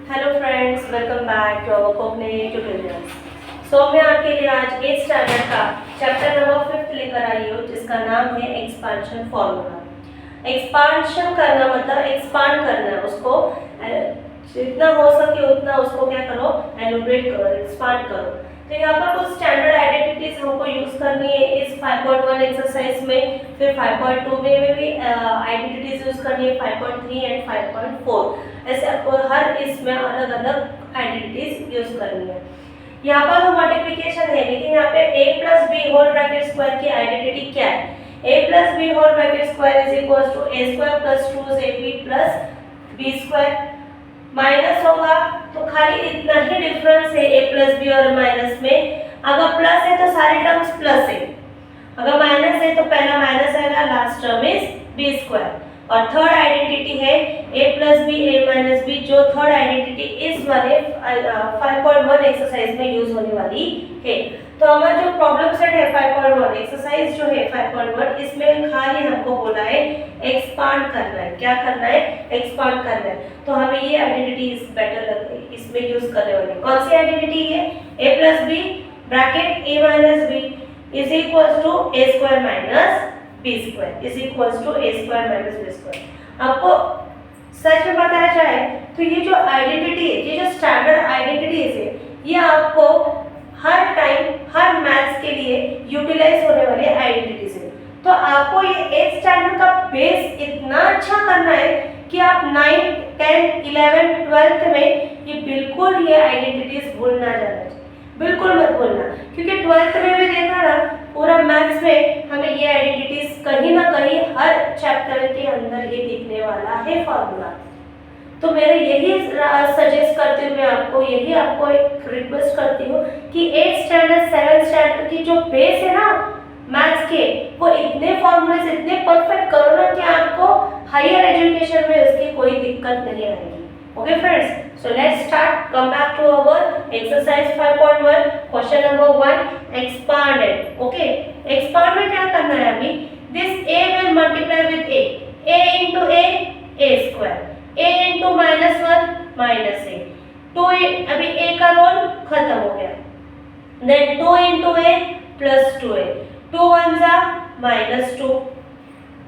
Hello friends, welcome back to our cognitive tutorials. मैं आपके लिए आज 8th स्टैंडर्ड का चैप्टर नंबर 5 लेकर आई हूँ, जिसका नाम है एक्सपांशन फॉर्मूला। एक्सपांशन करना मतलब एक्सपांड करना है, उसको जितना हो सके उतना उसको क्या करो, एलोबरेट करो, एक्सपांड करो। तो यहाँ पर कुछ स्टैंडर्ड आइडेंटिटीज हमको यूज करनी है इस 5.1 एक्सरसाइज में, फिर 5.2 में भी आइडेंटिटीज यूज करनी है, 5.3 एंड 5.4। ऐसे आपको हर इसमें अलग अलग आइडेंटिटीज यूज करनी है। यहाँ पर तो मल्टीप्लिकेशन है, लेकिन यहाँ पे a plus B whole bracket square की आइडेंटिटी क्या है? a plus B whole bracket square is equal to a square plus 2ab plus b square. Minus होगा तो खाली इतना ही डिफरेंस है a प्लस बी और माइनस में। अगर प्लस है तो सारे टर्म्स प्लस है, अगर माइनस है तो पहला माइनस आएगा, last term is b square. और थर्ड आइडेंटिटी है a plus B a minus B, जो थर्ड आइडेंटिटी इस वाले 5.1 एक्सरसाइज में यूज होने वाली है। तो हमारा जो प्रॉब्लम सेट है 5.1 एक्सरसाइज जो है 5.1, इसमें खाली हमको बोला है एक्सपांड करना है। क्या करना है? एक्सपांड करना है। तो हमें ये आइडेंटिटी इस बेटर लग रही है, इसमें यूज करने वाली। कौन सी आइडेंटिटी है? a plus B bracket a minus B is equal to a square minus b square is equal to a square minus b square. आपको सच में बताया जाए तो ये जो आइडेंटिटी है, ये जो स्टैंडर्ड आइडेंटिटीज है, ये आपको हर टाइम हर मैथ्स के लिए यूटिलाइज होने वाली आइडेंटिटीज है। तो आपको ये 8th स्टैंडर्ड का बेस इतना अच्छा करना है कि आप 9th, 10th, 11th, 12th में ये बिल्कुल ये आइडेंटिटीज भूल ना जाना, बिल्कुल मत भूलना। क्योंकि 12th में भी देखा ना, पूरा मैथ्स में हमें ये आइडेंटिटीज कहीं ना कहीं हर चैप्टर के अंदर ये दिखने वाला है फॉर्मूला। तो मेरे यही सजेस्ट करती हूँ, मैं आपको यही आपको एक रिक्वेस्ट करती हूँ कि 8th स्टैंडर्ड 7th स्टैंडर्ड की जो बेस है ना मैथ्स के, वो इतने फॉर्मूले इतने परफेक्ट करो ना कि आपको हायर एजुकेशन में उसकी कोई दिक्कत नहीं आएगी। Okay friends, so let's start. Come back to our exercise 5.1, question number 1, expanded. Okay, expand में क्या करना है अभी? This a will multiply with a into a square, a into minus 1 minus a, 2 अभी a का रोल खत्म हो गया, then 2 into a plus 2a, 2 1 जा minus 2।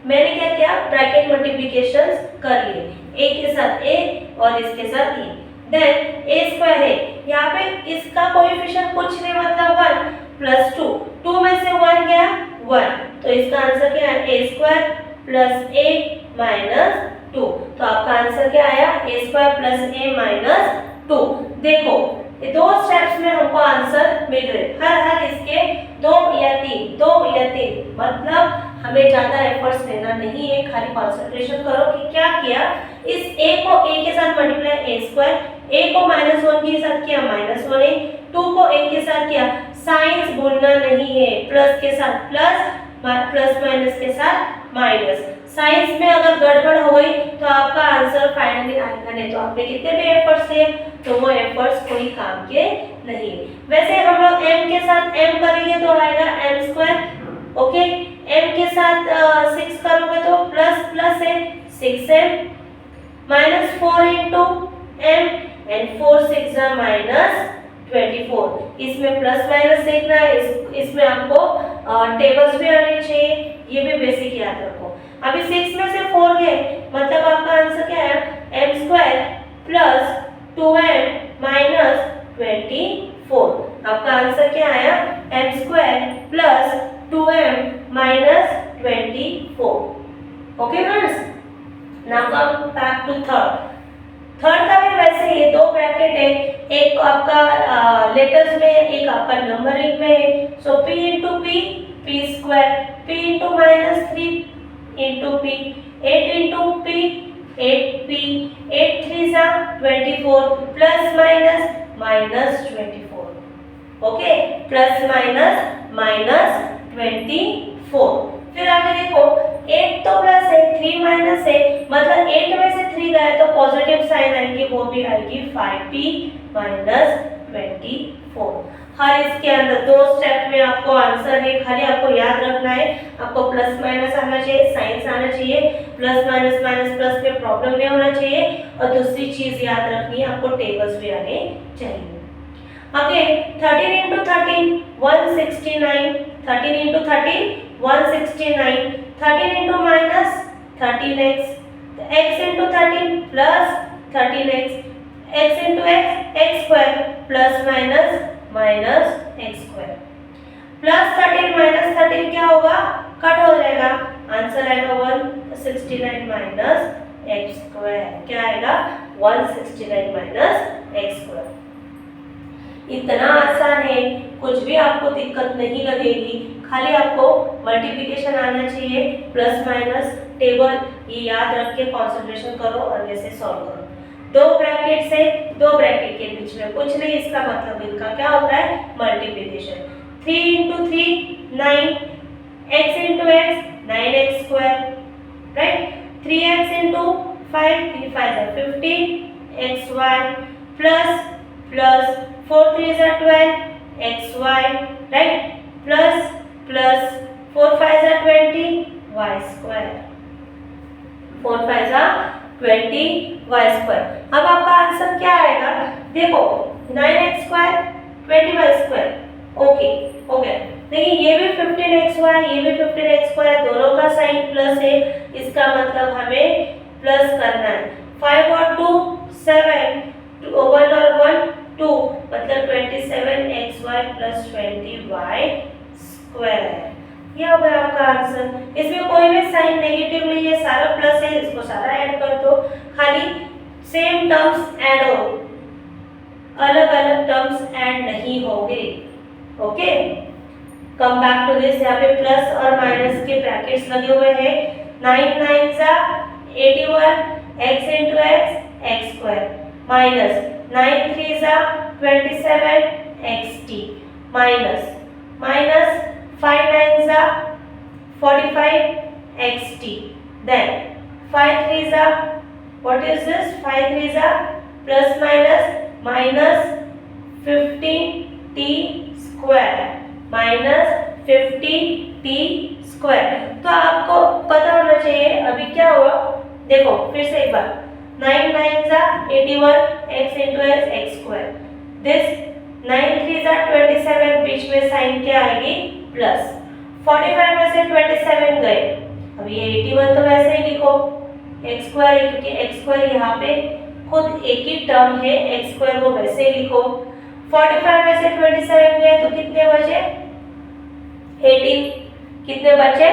मैंने क्या किया? ब्रैकेट मल्टीप्लिकेशन कर लिए, a के साथ a और इसके साथ e, देन a स्क्वायर है, यहाँ पे इसका कोएफिशिएंट कुछ नहीं मतलब 1 प्लस 2, 2 में से 1 गया 1, तो इसका आंसर क्या है? a square plus a minus 2। तो आपका आंसर क्या आया? a square plus a minus 2। देखो ये दो स्टेप्स में हमको आंसर मिल रहे, हर इसके 2 या 3, मतलब हमें ज्यादा एफर्ट्स लेना नहीं है, खाली कंसंट्रेशन करो कि क्या किया। इस a को a के साथ मल्टीप्लाई a स्क्वायर, a को -1 के साथ किया -1a, 2 को a के साथ किया। साइंस भूलना नहीं है, प्लस के साथ प्लस, प्लस माइनस के साथ माइनस। साइंस में अगर गड़बड़ हो गई तो आपका आंसर फाइनली आएगा नहीं। तो आपने कितने भी एफर्ट्स लिए तो वो एफर्ट्स कोई काम के नहीं। वैसे हम लोग m के साथ m करेंगे तो आएगा m स्क्वायर। ओके, m के साथ 6 करोगे तो प्लस प्लस है 6m minus 4 into m and 4 6 जा माइनस 24। इसमें प्लस माइनस देखना है, इसमें आपको टेबल्स भी आने चाहिए, ये भी बेसिक याद रखो। अभी 6 में से 4 गए, मतलब आपका आंसर क्या है? m square plus 2m minus 24। आपका आंसर क्या आया? m square plus 2m minus 24। Okay friends, now come back to third का भी वैसे ही 2 ब्रैकेट है, एक आपका लेटर्स में, एक आपका नंबरिंग में। सो p into P, P square, p into minus 3 into P, 8 into P 8p, 8 3 जा 24, plus minus minus 24। Okay, plus minus minus 24। फिर आगे देखो 8 तो प्लस है, 3 माइनस है, मतलब 8 में से 3 गए तो पॉजिटिव साइन आएगी, वो भी आएगी 5p माइनस 24। हर इसके अंदर 2 स्टेप में आपको आंसर है, खाली आपको याद रखना है, आपको प्लस माइनस आना चाहिए, साइंस आना चाहिए, प्लस माइनस माइनस प्लस में प्रॉब्लम नहीं होना चाहिए, और दूसरी चीज याद रखनी है, आपको टेबल्स भी आने चाहिए। Okay, 13 into 13 169, 13 into 13 169, 13 into minus 13x, x into 13 plus 13x, x into x square plus minus x square, plus 13 minus 13 क्या होगा, कट हो जाएगा, आंसर आएगा 169 माइनस x स्क्वायर, क्या आएगा 169 माइनस x स्क्वायर। इतना आसान है, कुछ भी आपको दिक्कत नहीं लगेगी, खाली आपको मल्टीप्लिकेशन आना चाहिए, प्लस माइनस टेबल ये याद रख के कंसंट्रेशन करो और वैसे सॉल्व करो। 2 ब्रैकेट से 2 ब्रैकेट के बीच में कुछ नहीं, इसका मतलब इनका क्या होता है, multiplication. 3 into 3 9, x into x 9x square, right? 3x into 5 3 5 are 15 xy plus 4 3 are 12 xy, right? plus 4 5 are 20 y square, 4 5 are 20 y square। अब आपका आंसर क्या आएगा, देखो 9x square 20y square, okay हो गया। देखिए ये भी 15xy, ये भी 15x square, दोनों का साइन प्लस है, इसका मतलब हमें प्लस करना है। 5 और 2 7, 1 और 1 2, मतलब 27xy plus 20y square, ये हो गया आपका आंसर। इसमें कोई भी साइन नेगेटिव नहीं है, सारा प्लस है, इसको सारा ऐड कर दो, खाली सेम टर्म्स ऐड हो, अलग अलग टर्म्स ऐड नहीं होंगे। Okay, come back to this, यहाँ पे प्लस और माइनस के ब्रैकेट्स लगे हुए हैं। 9 9 जा 81 x into x x square minus 9 3 जा 27 xt माइनस 5 9 जा 45 xt, then 5 3 जा, what is this, 5 3 जा plus minus 15t square minus 50t square। तो आपको पता होना चाहिए अभी क्या हुआ, देखो फिर से एक बार, 9 9 जा 81 x into x square, this 9 3 जा 27, बीच में साइन क्या आएगी, प्लस, 45 में से 27 गए, अब ये 81 तो वैसे ही लिखो x स्क्वायर, क्योंकि x स्क्वायर यहाँ पे खुद एक ही टर्म है, x स्क्वायर वो वैसे ही लिखो। 45 में से 27 गए तो कितने बचे, 18, कितने बचे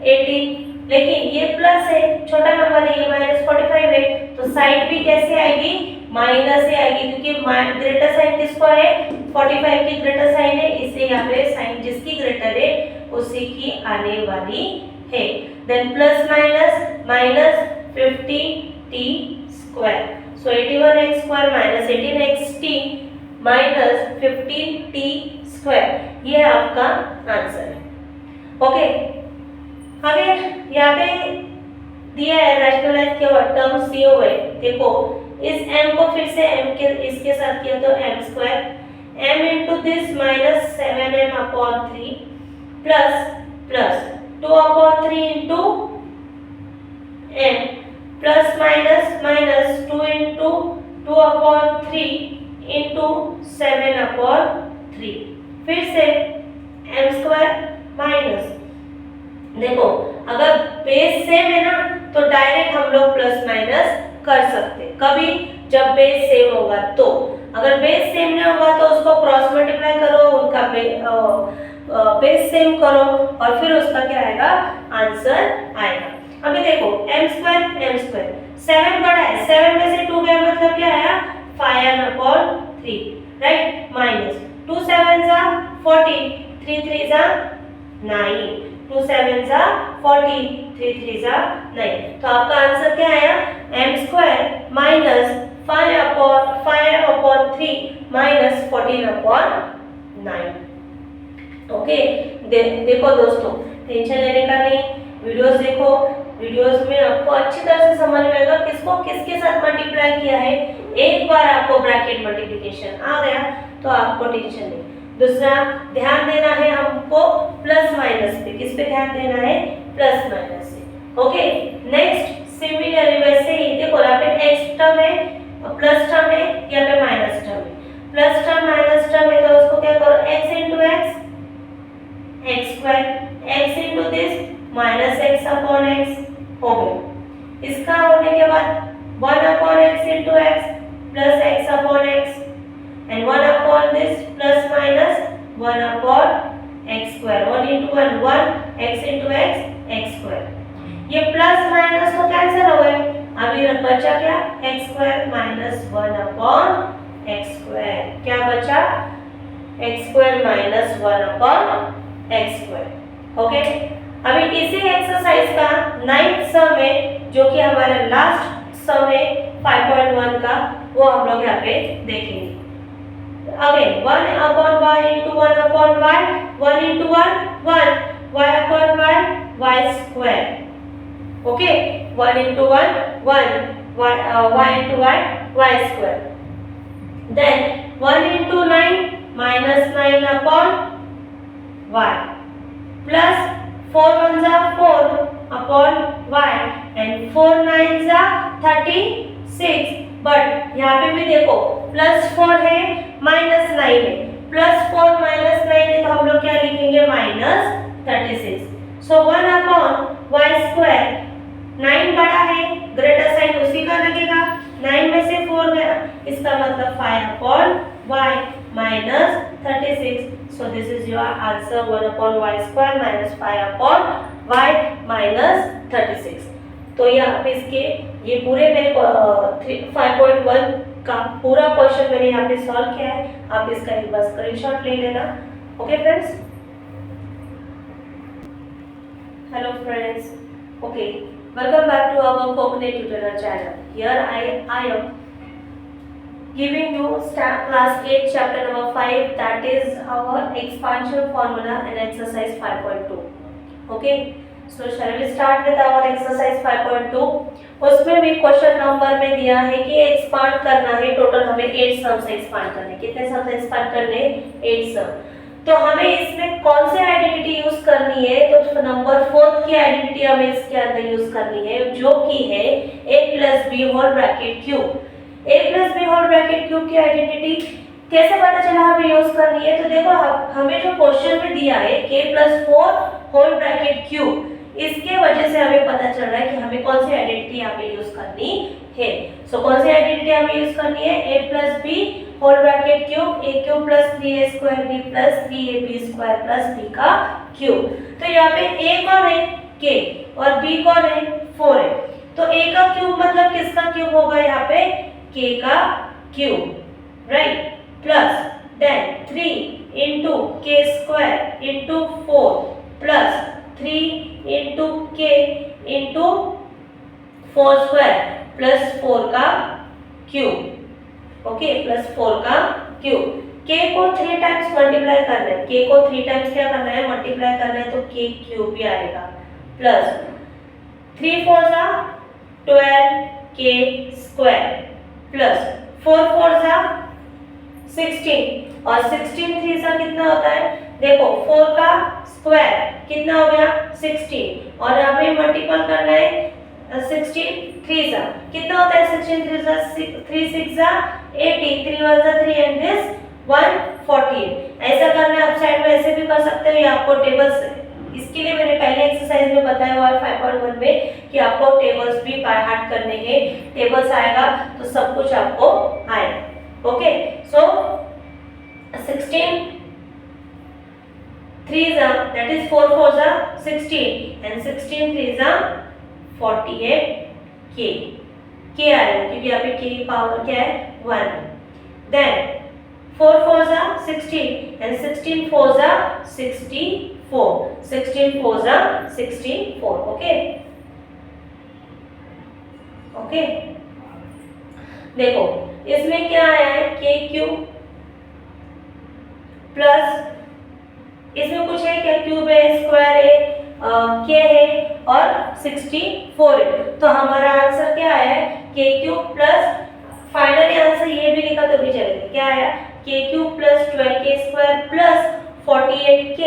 18, लेकिन ये प्लस है, छोटा नंबर है, ये -45 है, तो साइड भी कैसे आएगी, माइनस से आएगी, क्योंकि ग्रेटर साइन किसको है, 45 की ग्रेटर साइन है, इससे यहाँ पे साइन जिसकी ग्रेटर है उसी की आने वाली है। Then plus minus 50t square, so 81x square minus 18xt minus 15t square, ये आपका आंसर है। ओके, आगे यहाँ पे दिया है रैशनलाइज किया हुआ टर्म्स दिए हुए, देखो इस m को फिर से m के इसके साथ किया तो m square, m into this minus 7m upon 3 plus 2 upon 3 into m plus minus 2 into 2 upon 3 into 7 upon 3, फिर से m स्क्वायर माइनस, देखो अगर बेस सेम है ना तो डायरेक्ट हम लोग प्लस माइनस कर सकते, कभी जब बेस सेम होगा, तो अगर बेस सेम नहीं होगा तो उसको क्रॉस मल्टीप्लाई करो, उनका बेस सेम करो और फिर उसका क्या आएगा, आंसर आएगा। अभी देखो m स्क्वायर 7 बड़ा है, 7 में से 2 गया मतलब क्या आया, 5/3, राइट, माइनस 2 7 जा 40, 3 3 जा 9, 2 7 जा 40, 3 3 जा 9, तो आपका आंसर क्या आया, m square minus 5/3 minus 14/9। Okay, देखो दोस्तों टेंशन लेने का नहीं, वीडियोस देखो, वीडियोस में आपको अच्छी तरह से समझ में आएगा किसको किसके साथ मल्टीप्लाई किया है। एक बार आपको ब्रैकेट मल्टीप्लिकेशन आ गया तो आपको टेंशन नहीं। दूसरा ध्यान देना है हमको प्लस माइनस पे, किस पे ध्यान देना है, प्लस माइनस से। ओके, नेक्स्ट सिमिलरली वैसे ही देखो यहाँ पे एक्स टर्म है, प्लस टर्म है, यहाँ पे माइनस टर्म है। प्लस टर्म माइनस टर्म है तो उसको क्या करो, x into x, x square, x into this minus x upon x हो गया। इसका होने के बाद 1 upon x into x plus x upon x and 1 upon this plus minus 1 upon x square, 1 into 1 1 x into x x square। ये plus minus तो cancel हो गए, अभी बचा क्या, x square minus 1 upon x square। क्या बचा, x square minus 1 upon x square। Okay, अभी इसी एक्सरसाइज का 9th सम है जो कि हमारा लास्ट सम है 5.1 का, वो हम लोग यहाँ पे देखेंगे। Again 1 upon y into 1 upon y, 1 into 1 1, y upon y, y square। Okay, 1 into 1 1, y into y, y square। Then 1 into 9 minus 9 upon y plus 4 ones are 4 upon y and 4 nines are 36। But यहाँ पे भी देखो plus 4 है minus 9 है, plus 4 minus 9 है तो हम लोग क्या लिखेंगे, माइनस 36। सो 1 अपॉन y स्क्वायर, 9 बड़ा है, ग्रेटर साइन उसी का लगेगा, 9 में से 4 गया, इसका मतलब 5 upon y minus 36। So this is your answer, 1 upon y square minus 5 upon y minus 36। तो यहाँ पे इसके ये पूरे मेरे 5.1 का पूरा क्वेश्चन मैंने यहाँ पे सॉल्व किया है, आप इसका एक बार स्क्रीनशॉट ले लेना। Okay friends, hello friends, okay, welcome back to our Coconet tutorial channel. Here I am giving you class 8 chapter number 5, that is our expansion formula and exercise 5.2। okay, so shall we start with our exercise 5.2। उसमें भी question number में दिया है कि expand करना है, total हमें 8 सम से एक्सपांड करने, कितने सम से एक्सपांड करने, 8 सम। तो हमें इसमें कौन सी आइडेंटिटी यूज करनी है, तो नंबर 4 की आइडेंटिटी हमें इसके अंदर यूज करनी है, जो कि है a plus b whole bracket cube. a plus b whole bracket cube की आइडेंटिटी कैसे पता चला हमें यूज करनी है, तो देखो हमें जो क्वेश्चन में दिया है k plus 4 whole bracket cube, इसके वजह से हमें पता चल रहा है कि हमें कौन सी आइडेंटिटी यहाँ पे यूज करनी है। सो कौन सी आइडेंटिटी हमें यूज करनी है, a plus b whole bracket cube, a cube plus 3a square b plus 3ab square plus b का क्यूब। तो यहाँ पे a कौन है, k, और b कौन है, 4 है। तो a का क्यूब मतलब किसका क्यूब होगा, यहाँ पे k का cube, right, plus then 3 into k square into 4 plus 3 into k into 4 square plus 4 का क्यूब। ओके, प्लस 4 का क्यूब। k को 3 टाइम्स मल्टीप्लाई करना है, k को 3 टाइम्स क्या करना है, मल्टीप्लाई करना है, तो k क्यूब भी आएगा, प्लस 3 4 जा 12 k स्क्वायर प्लस 4 4 जा 16 और 16 3 जा कितना होता है, देखो 4 का स्क्वायर कितना हो गया 16 और हमें मल्टीपल करना है 16 3 जा कितना होता है, 16 3 जा 3 6 जा 80, 3 1 जा 3 एंड दिस 114। ऐसा करना है, आप साइड में ऐसे भी कर सकते हो, ये आपको टेबल्स, इसके लिए मैंने पहले एक्सरसाइज में बताया हुआ है 5.1 में कि आपको टेबल्स भी बाय हार्ट करने हैं, टेबल्स आएगा तो सब कुछ आपको आएगा। ओके, सो 16 3 जा that is 4 4 जा 16 and 16 3 जा 48 k आएगा क्योंकि यहाँ पे k की पावर क्या है 1। देन 4 4 जा 16 and 16 4 जा 64, 16 4 जा 64। ओके ओके, देखो इसमें क्या आया है, k क्यूब प्लस इसमें कुछ है क्या, क्यूब है, स्क्वायर है, के है और 64 है। तो हमारा आंसर क्या है, के क्यूब प्लस, फाइनली आंसर ये भी लिखा तो भी चलेगा, क्या आया, के cube plus 12k square plus 48k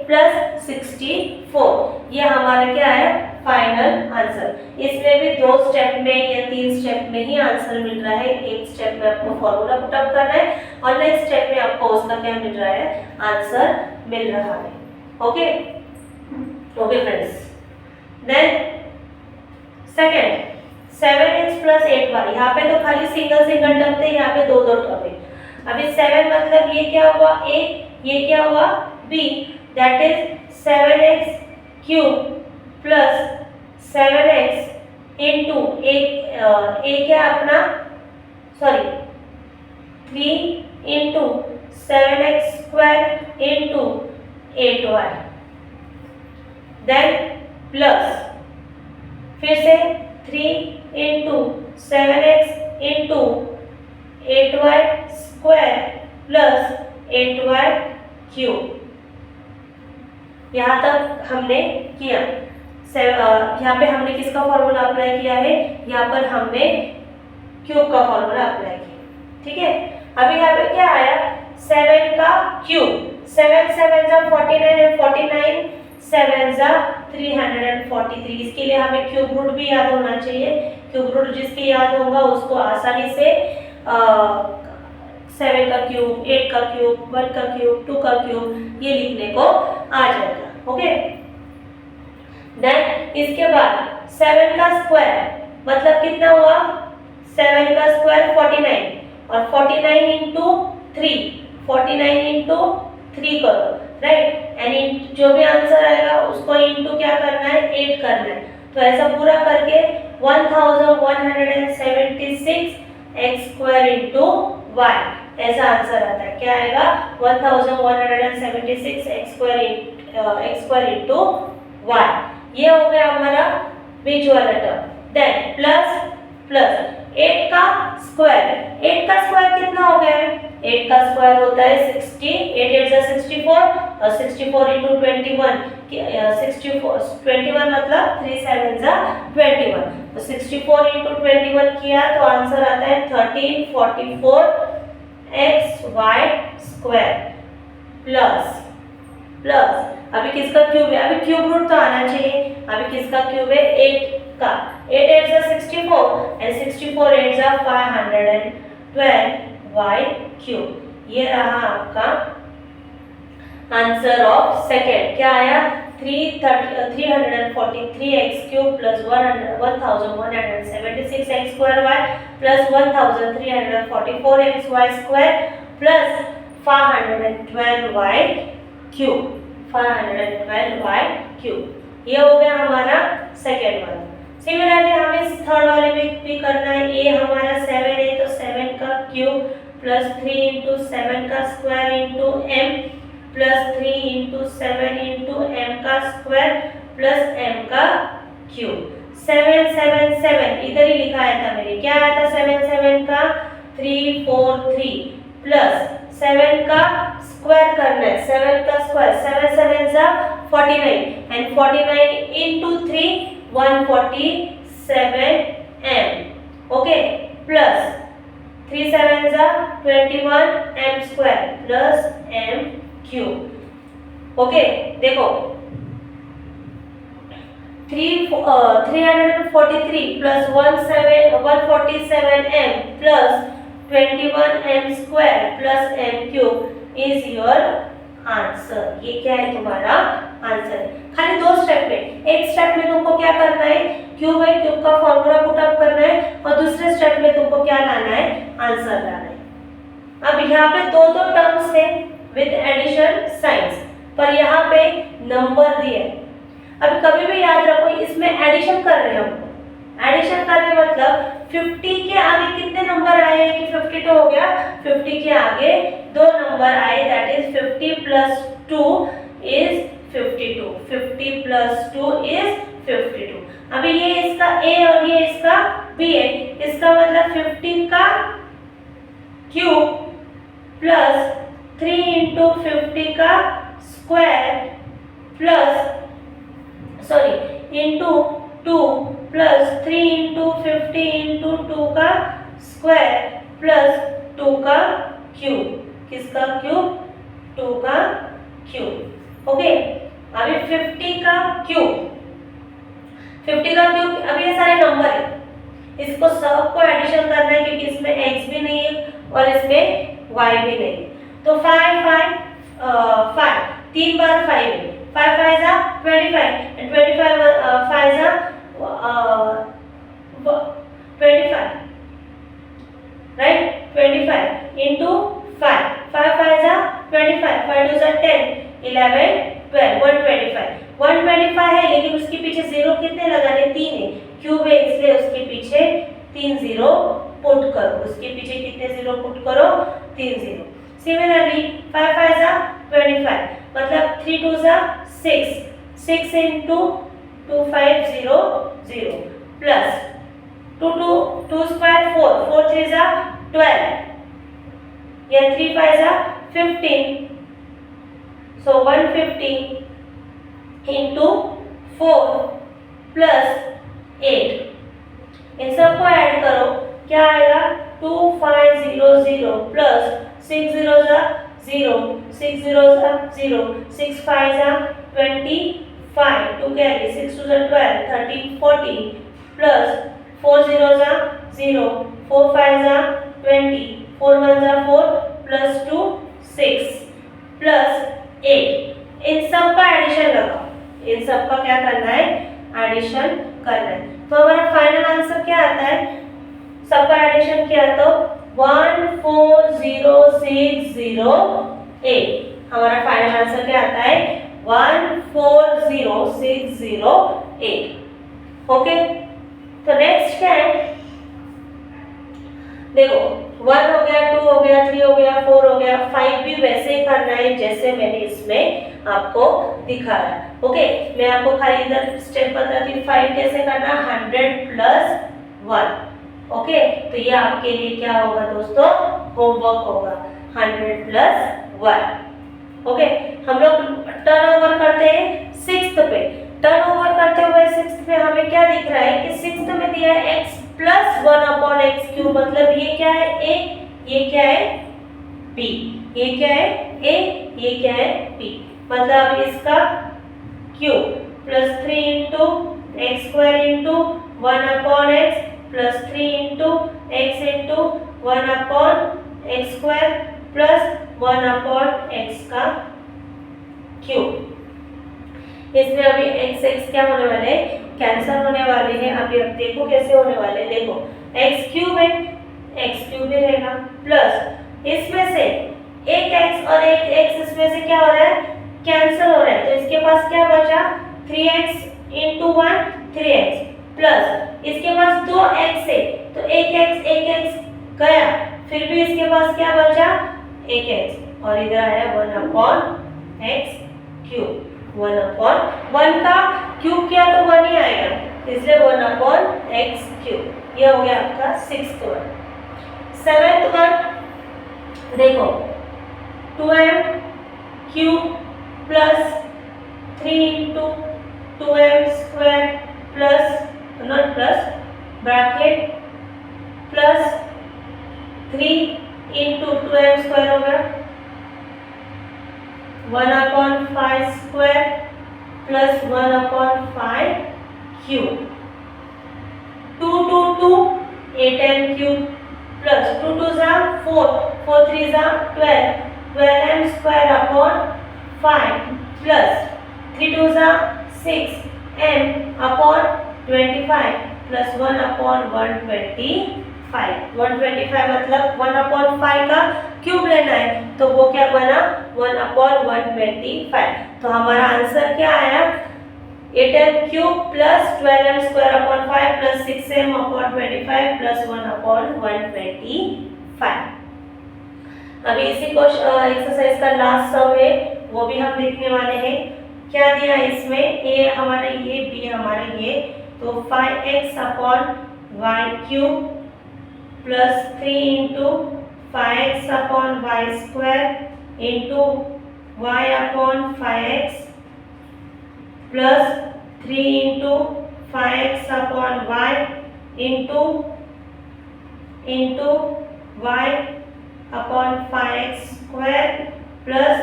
plus 64, ये हमारा क्या है, फाइनल आंसर। इसमें भी 2 स्टेप में या 3 स्टेप में ही आंसर मिल रहा है। एक स्टेप में आपको फॉर्मूला पुट अप करना है और नेक्स्ट स्टेप में आपको उसका क्या मिल रहा है, आंसर मिल रहा है। Okay okay friends, then second 7x plus 8y, यहाँ पे तो खाली सिंगल सिंगल टर्म थे, यहाँ पे 2 टर्म है। अभी 7 मतलब ये क्या हुआ a, ये क्या हुआ b, that is 7x cube plus 7x into a क्या अपना, sorry 3 into 7x square into 8y, then plus फिर से 3 into 7x into 8y square plus 8y cube. यहाँ तक हमने किया। यहाँ पे हमने किसका फॉर्मूला अप्लाई किया है, यहाँ पर हमने क्यूब का फॉर्मूला अप्लाई किया, ठीक है। अभी यहाँ पे क्या आया, 7 का क्यूब, 7 7 जा 49 और 49 7 जा 343। इसके लिए हमें क्यूब रूट भी याद होना चाहिए। क्यूब रूट जिसके याद होगा उसको आसानी से 7 का क्यूब, 8 का क्यूब, 1 का क्यूब, 2 का क्यूब ये लिखने को आ जाएगा। ओके, देन इसके बाद 7 का स्क्वायर मतलब कितना हुआ, 7 का स्क्वायर 49 और 49 इंटू 3, 49 इंटू 3 करो, राइट। एंड जो भी आंसर आएगा उसको इंटू क्या करना है, 8 करना है। तो ऐसा पूरा करके 1176 x स्क्वायर इंटू y, ऐसा आंसर आता है। क्या आएगा, 1176 x स्क्वायर इंटू y। ये हो गया हमारा बीच वाला टर्म। देन प्लस प्लस 8 का स्क्वायर, 8 का स्क्वायर कितना हो गया है, 8 का स्क्वायर होता है 60, 8 8 जा 64 और 64 इंटू 21, 21 मतलब 3 7 जा 21। तो 64 इंटू 21 किया तो आंसर आता है 1344 x y square plus plus अभी किसका क्यूब है, अभी क्यूब रूट तो आना चाहिए। अभी किसका क्यूब है, 8 का, 8 8 जा 64 एंड 64 8 जा 512 वाई क्यूब। ये रहा आपका आंसर ऑफ सेकेंड। क्या आया, 343 x cube plus 1176 x square y plus 1344 x y square plus 512 y cube, 512 y cube. ये हो गया हमारा सेकेंड वाला। सिमिलरली हमें थर्ड वाले में भी करना है। ये हमारा 7 है तो 7 का क्यूब प्लस 3 इंटू 7 का square into m plus 3 into 7 into m का स्क्वायर प्लस m का क्यूब। 7 7 7 इधर ही लिखा था मैंने, क्या आया था 7 7 का 343 प्लस 7 का स्क्वायर करना है, 7 का स्क्वायर 7 7 जा 49 and 49 into 3 147 m। Okay, plus 3 7 जा 21 m square plus m cube. Okay, देखो 343 plus 147 m plus 21 m square plus m cube is your answer. ये क्या है, तुम्हारा आंसर। खाली 2 स्टेप में, एक स्टेप में तुमको क्या करना है, क्यूब है, क्यूब का फॉर्मूला पुट अप करना है और दूसरे स्टेप में तुमको क्या लाना है, आंसर लाना है। अब यहाँ पे 2 टर्म्स है विद एडिशन साइंस, पर यहाँ पे नंबर दिए। अब कभी भी याद रखो इसमें एडिशन कर रहे हैं हमको, एडिशन कर रहे मतलब 50 के आगे कितने नंबर आए कि 52 हो गया, 50 के आगे 2 नंबर आए, that is 50 plus 2 is 52, 50 plus 2 is 52। अभी ये इसका A और ये इसका B है, इसका मतलब 50 का क्यूब प्लस 3 इंटू 50 का square plus sorry into 2 plus 3 into 50 into 2 का स्क्वायर प्लस 2 का क्यूब। किसका क्यूब? 2 का क्यूब। ओके, अभी 50 का क्यूब, 50 का क्यूब, अभी ये सारे नंबर है, इसको सबको एडिशन करना है क्योंकि इसमें x भी नहीं है और इसमें y भी नहीं है। तो 5 3 बार 5 है, 5 5 जा 25 and 25 5 जा 25, राइट? 25 into 5 5 5 जा 25, 5 2 जा 10, 11 12, 125 है, लेकिन उसके पीछे जीरो कितने लगाने? 3 है, क्यूब है इसलिए उसके पीछे 3 जीरो पुट करो। उसके पीछे कितने जीरो पुट करो? 3 जीरो। सिमिलरली 5 5 जा 25, मतलब 3 2 जा 6, 6 into 2 5 0 0 प्लस 2 स्क्वायर 4, 4 3 जा 12, या 3 5 जा 15, so 150 into 4 plus 8, इन सबको ऐड करो, क्या आएगा? 2500 प्लस 6 0 जा 0, 6 0 जा 0, 6 5 जा 25, 2 कैरी, 6 2 जा 12, 13 14 प्लस 4 0 जा 0, 4 5 जा 20, 4 1 जा 4 प्लस 2 6 प्लस 8। इन सब का एडिशन लगाओ, इन सब का क्या करना है? एडिशन करना है। तो हमारा फाइनल आंसर क्या आता है? सबका एडिशन किया तो 140,608, हमारा फाइनल आंसर क्या आता है? 140,608। ओके, तो नेक्स्ट क्या है? देखो 1 हो गया, 2 हो गया, 3 हो गया, 4 हो गया, 5 भी वैसे ही करना है जैसे मैंने इसमें आपको दिखाया। ओके, मैं आपको खाली इधर स्टेप बताती हूँ 5 कैसे करना, 100 प्लस 1। ओके, तो ये आपके लिए क्या होगा दोस्तों? होमवर्क होगा, 100 प्लस 1। ओके, हम लोग टर्नओवर करते हैं 6th पे। टर्नओवर करते हुए 6th पे हमें क्या दिख रहा है कि 6th में दिया है x प्लस 1/x3, मतलब ये क्या है? a, ये क्या है? b, ये क्या है? a, ये क्या है? b, मतलब इसका cube plus 3 into x square into 1/x plus 3 into x into 1/x square plus 1/x का क्यूब। इसमें अभी x x क्या होने वाले हैं? कैंसिल होने वाले हैं। अभी अब देखो कैसे होने वाले हैं। देखो x क्यूब है, x क्यूब भी रहेगा, प्लस इसमें से एक x और एक x, इसमें से क्या हो रहा है? कैंसिल हो रहा है, तो इसके पास क्या बचा? 3x इंटू 1 3x, प्लस इसके पास 2x है तो एक x गया, फिर भी इसके पास क्या बचा? एक x, और इधर आया 1/x क्यूब। 1/1 का क्यूब किया तो 1 ही आएगा, इसलिए 1/x क्यूब। ये हो गया आपका 6th वन। 7th वन देखो 2m cube plus 3 into 2m square plus, not plus, bracket plus 3 into 2m square होगा 1/5 square plus 1/5 cube. 2 2 2 8m cube plus 2 2 जा 4, 4 3 जा 12, 12m स्क्वायर अपॉन 5 प्लस 3 2 जा 6m अपॉन 25 प्लस 1/125। 125 मतलब 1/5 का cube लेना है, तो वो क्या बना? 1/125। तो हमारा आंसर क्या आया? 8m cube plus 12m square upon 5 plus 6m upon 25 plus 1/125। अभी इसी को एक्सरसाइज का लास्ट सम है, वो भी हम देखने वाले हैं। क्या दिया है इसमें? a हमारा ये, b हमारा ये, तो 5x upon y cube plus 3 into 5x upon y square into y upon 5x plus 3 into 5x upon y into y upon 5x square plus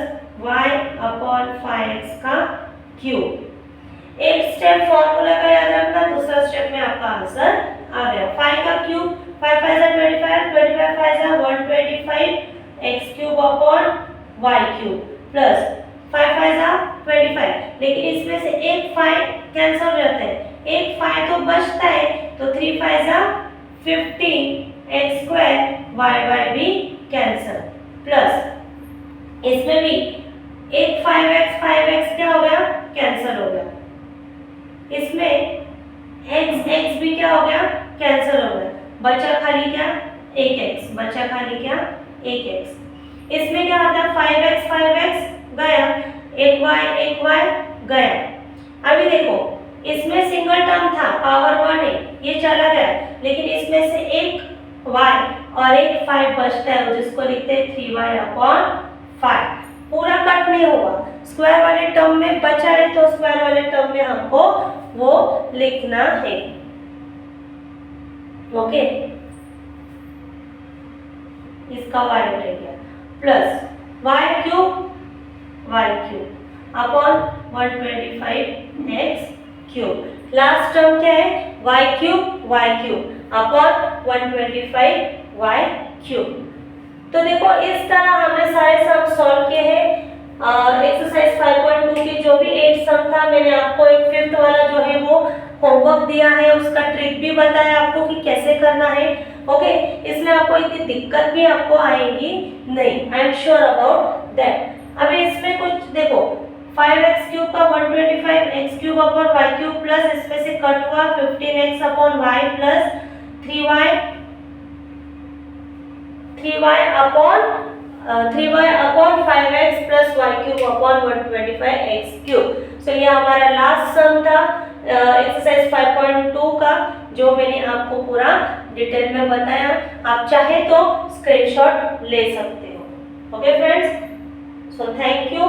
y upon 5x का क्यूब। एक step formula का याद रखना, दूसरा step में आपका answer आ गया। 5 का क्यूब 5 5 जा 25, 25 5 जा 125 x cube upon y cube plus 5 5 जा 25, लेकिन इसमें से एक 5 कैंसिल हो जाता है, एक 5 तो बचता है, तो 3 5 जा 15 x स्क्वायर y भी कैंसिल प्लस इसमें भी एक 5x क्या हो गया, कैंसिल हो गया, इसमें x भी क्या हो गया, कैंसिल हो गया, बचा खाली क्या, 1x, बचा खाली क्या, 1x। इसमें क्या आता है, 5x गया, 1y गया। अभी देखो इसमें सिंगल टर्म था, पावर 1 है, ये चला गया, लेकिन इसमें से एक y और एक 5 बचता है, जिसको लिखते हैं 3y अपॉन 5। पूरा कट नहीं होगा, स्क्वायर वाले टर्म में बचा है तो स्क्वायर वाले टर्म में हमको वो लिखना है। ओके, इसका y रह गया plus y cube upon 125x cube. Last term क्या है, y cube upon 125y cube. तो देखो इस तरह हमने सारे सम सॉल्व किए हैं। एक्सरसाइज 5.2 के जो भी 8 सम था, मैंने आपको एक 5th वाला जो है वो होमवर्क दिया है, उसका ट्रिक भी बताया आपको कि कैसे करना है। ओके, इसमें आपको इतनी दिक्कत भी आपको आएगी नहीं, I am sure about that. अभी इसमें कुछ देखो, 5x क्यूब का 125 x cube upon y cube plus इसमें से कट हुआ 15x upon y plus 3y upon 5x plus y cube upon 125x cube. So ये हमारा लास्ट सम था एक्सरसाइज 5.2 का, जो मैंने आपको पूरा डिटेल में बताया। आप चाहे तो स्क्रीनशॉट ले सकते हो। Okay friends, so thank you.